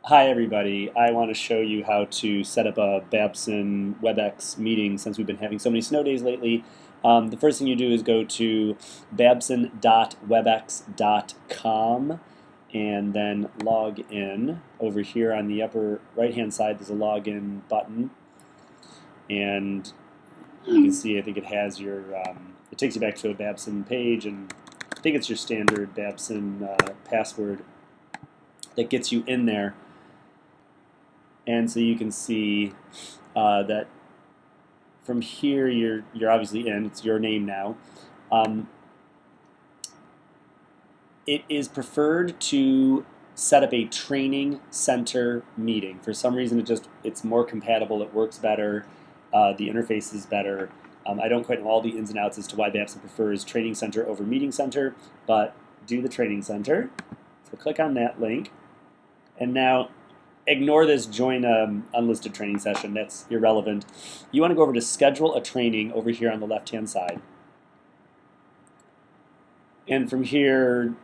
Hi everybody, I want to show you how to set up a Babson WebEx meeting since we've been having so many snow days lately. The first thing you do is go to babson.webex.com and then log in. Over here on the upper right hand side there's a login button, and you can see I think it has your, it takes you back to a Babson page, and I think it's your standard Babson password that gets you in there. And so you can see that from here you're obviously in. It's your name now. It is preferred to set up a training center meeting. For some reason, it's more compatible. It works better. The interface is better. I don't quite know all the ins and outs as to why Babson prefers training center over meeting center, but do the training center. So click on that link, and now ignore this join unlisted training session. That's irrelevant. You want to go over to schedule a training over here on the left hand side. And from here,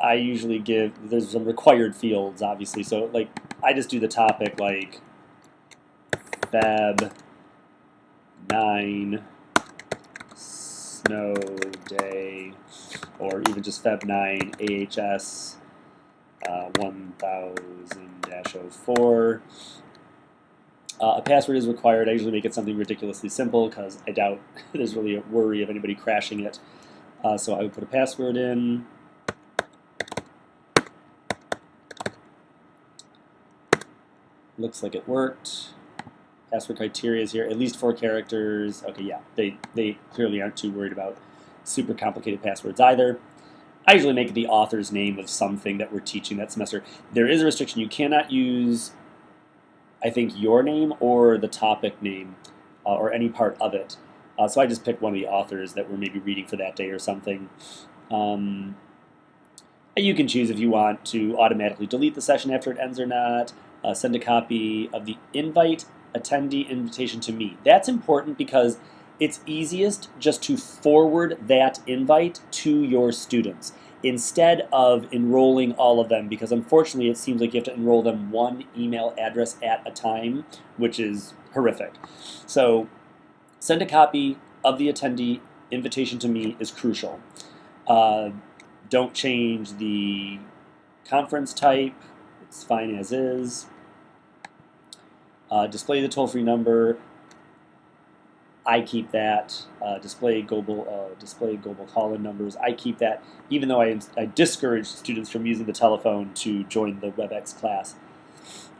I usually there's some required fields, obviously. So like I just do the topic like Feb 9 snow day, or even just Feb 9 AHS 1000-04. A password is required. I usually make it something ridiculously simple because I doubt there's really a worry of anybody crashing it. So I would put a password in. Looks like it worked. Password criteria is here, at least 4 characters. Okay, yeah, they clearly aren't too worried about super complicated passwords either. I usually make the author's name of something that we're teaching that semester. There is a restriction. You cannot use, I think, your name or the topic name or any part of it. So I just picked one of the authors that we're maybe reading for that day or something. You can choose if you want to automatically delete the session after it ends or not. Send a copy of the attendee invitation to me. That's important because it's easiest just to forward that invite to your students instead of enrolling all of them, because unfortunately it seems like you have to enroll them one email address at a time, which is horrific. So send a copy of the attendee invitation to me is crucial. Don't change the conference type. It's fine as is. Display the toll-free number. I keep that. Display global call-in numbers. I keep that, even though I discourage students from using the telephone to join the WebEx class.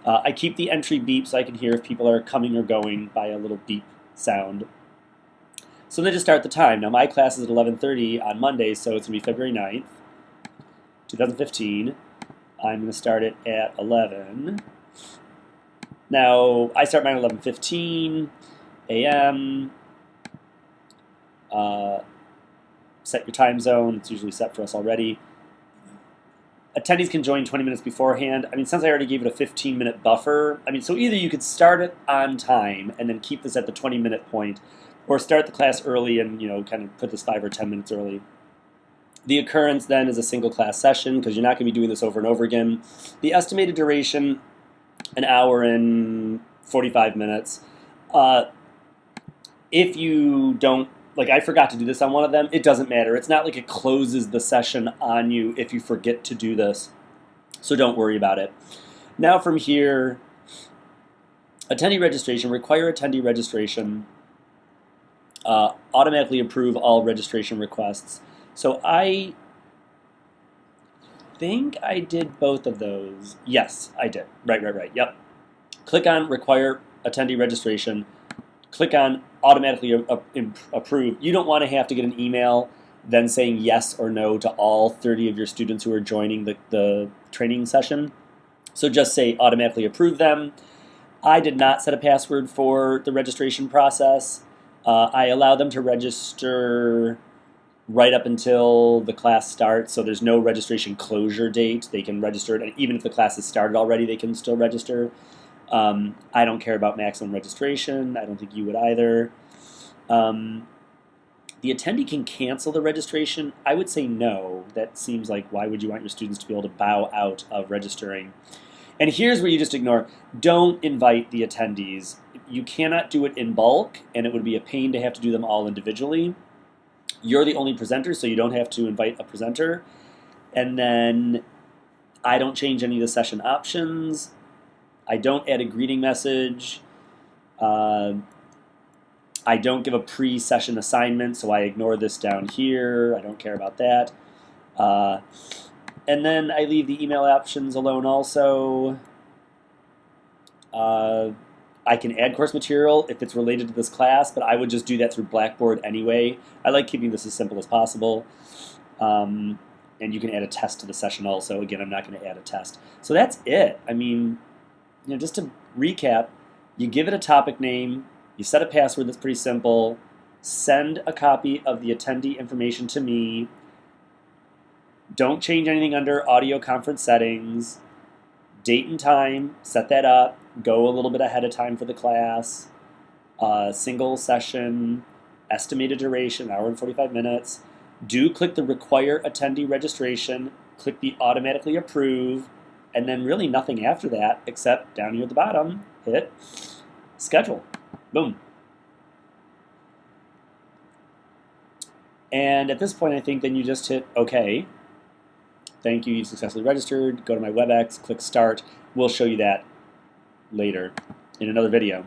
I keep the entry beep so I can hear if people are coming or going by a little beep sound. So then just start the time. Now my class is at 11:30 on Monday, so it's going to be February 9th, 2015. I'm going to start it at 11. Now I start mine at 11:15 a.m. Set your time zone. It's usually set for us already. Attendees can join 20 minutes beforehand. I mean, since I already gave it a 15-minute buffer, I mean, so either you could start it on time and then keep this at the 20-minute point, or start the class early and, kind of put this 5 or 10 minutes early. The occurrence then is a single class session because you're not going to be doing this over and over again. The estimated duration, an hour and 45 minutes. If you don't, like I forgot to do this on one of them, it doesn't matter. It's not like it closes the session on you if you forget to do this. So don't worry about it. Now from here, attendee registration, require attendee registration, automatically approve all registration requests. So I think I did both of those. Yes, I did. Right. Yep. Click on require attendee registration. Click on automatically approve. You don't want to have to get an email then saying yes or no to all 30 of your students who are joining the training session. So just say automatically approve them. I did not set a password for the registration process. I allow them to register right up until the class starts, so there's no registration closure date. They can register it, and even if the class has started already, they can still register. I don't care about maximum registration. I don't think you would either. The attendee can cancel the registration. I would say no. That seems like, why would you want your students to be able to bow out of registering? And here's where you just ignore. Don't invite the attendees. You cannot do it in bulk, and it would be a pain to have to do them all individually. You're the only presenter, so you don't have to invite a presenter. And then I don't change any of the session options. I don't add a greeting message. I don't give a pre-session assignment, so I ignore this down here. I don't care about that. And then I leave the email options alone also. I can add course material if it's related to this class, but I would just do that through Blackboard anyway. I like keeping this as simple as possible. And you can add a test to the session also. Again, I'm not going to add a test. So that's it. I mean, just to recap, you give it a topic name, you set a password that's pretty simple, send a copy of the attendee information to me, don't change anything under audio conference settings, date and time, set that up, go a little bit ahead of time for the class, single session, estimated duration, 1 hour and 45 minutes. Do click the require attendee registration, click the automatically approve, and then really nothing after that except down here at the bottom, hit schedule. Boom. And at this point, I think then you just hit OK. Thank you, you've successfully registered. Go to my WebEx, click Start. We'll show you that later in another video.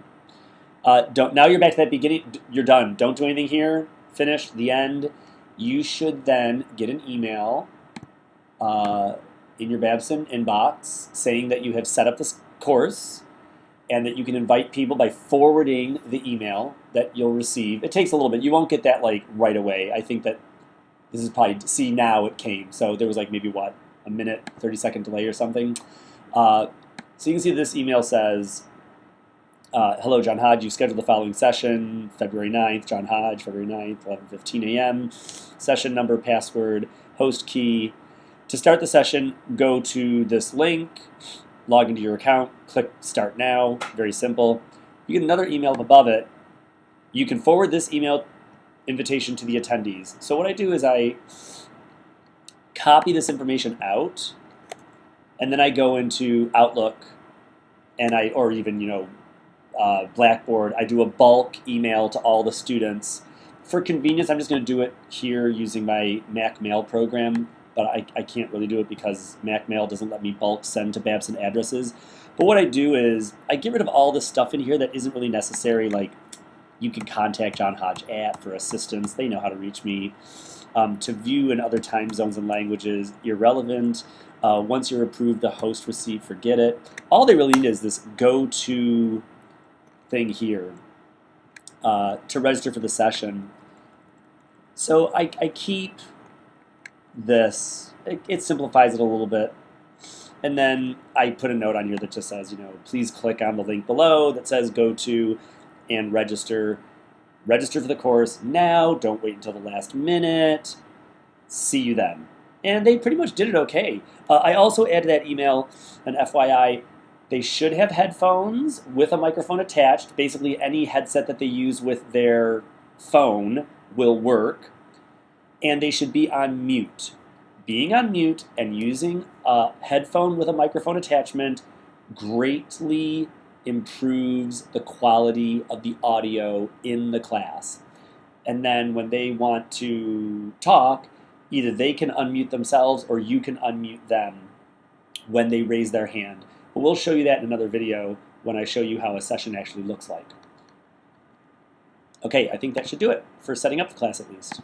Now you're back to that beginning. You're done. Don't do anything here. Finish. The end. You should then get an email in your Babson inbox saying that you have set up this course and that you can invite people by forwarding the email that you'll receive. It takes a little bit. You won't get that like right away. I think that this is probably, see now it came. So there was like maybe what, a minute, 30-second delay or something. So you can see this email says, hello, John Hodge, you scheduled the following session, February 9th, John Hodge, February 9th, 11:15 a.m., session number, password, host key. To start the session, go to this link, log into your account, click Start Now, very simple. You get another email above it. You can forward this email invitation to the attendees. So what I do is I copy this information out, and then I go into Outlook, and or even, Blackboard. I do a bulk email to all the students. For convenience, I'm just going to do it here using my Mac Mail program, but I can't really do it because Mac Mail doesn't let me bulk send to Babson addresses. But what I do is I get rid of all the stuff in here that isn't really necessary, like you can contact John Hodge for assistance. They know how to reach me. To view in other time zones and languages, irrelevant. Once you're approved, the host receipt, forget it. All they really need is this go-to thing here to register for the session. So I keep this. It simplifies it a little bit. And then I put a note on here that just says, please click on the link below that says go to and register. Register for the course now. Don't wait until the last minute. See you then. And they pretty much did it okay. I also added that email, an FYI, they should have headphones with a microphone attached. Basically, any headset that they use with their phone will work. And they should be on mute. Being on mute and using a headphone with a microphone attachment greatly improves the quality of the audio in the class. And then when they want to talk, either they can unmute themselves or you can unmute them when they raise their hand. But we'll show you that in another video when I show you how a session actually looks like. Okay, I think that should do it for setting up the class at least.